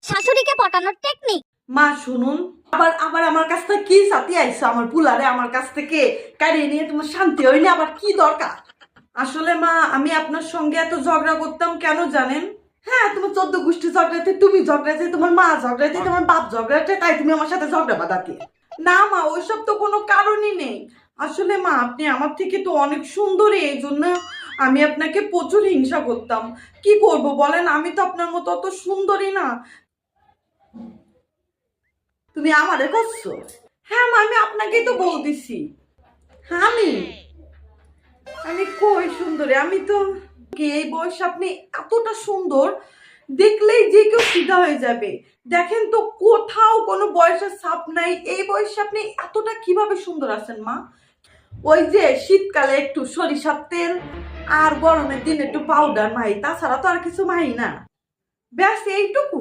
শাশুড়িকে পটানোর টেকনিক। মা শুনুন, আবার আবার আমার কাছ থেকে কি চাতি আইছো? আমার পুলারে আমার কাছ থেকে কাড়িয়ে নিয়ে তোমার শান্তি হয়নি, আবার কি দরকার? আসলে মা, আমি আপনার সঙ্গে এত ঝগড়া করতাম কেন জানেন? হ্যাঁ, তোমার 14 গোষ্ঠী ঝগড়াতে তুমি ঝগড়াতে, তোমার মা ঝগড়াতে, তোমার বাপ ঝগড়াতে, তাই তুমি আমার সাথে ঝগড়া বাঁধাতে। না মা, ওইসব তো কোনো কারণই নেই। আসলে মা, আপনি আমার থেকে তো অনেক সুন্দরী, এই জন্য আমি আপনাকে প্রচুর হিংসা করতাম। কি করব বলেন, আমি তো আপনার মতো অত সুন্দরী না। তুমি আমারে করছো? হ্যাঁ মা, আমি আপনাকেই তো বলতেছি। হ্যাঁ, আমি আমি কই সুন্দরী? আমি তো এই বয়সে আপনি এতটা সুন্দর, দেখলেই যে কেউ ফিদা হয়ে যাবে। দেখেন তো, কোথাও কোনো বয়সের ছাপ নাই। এই বয়সে আপনি এতটা কিভাবে সুন্দর আছেন মা? ওই যে শীতকালে একটু সরিষার তেল আর গরমের দিন একটু পাউডার মাই, তাছাড়া তো আর কিছু মাই না। ব্যাস এইটুকু।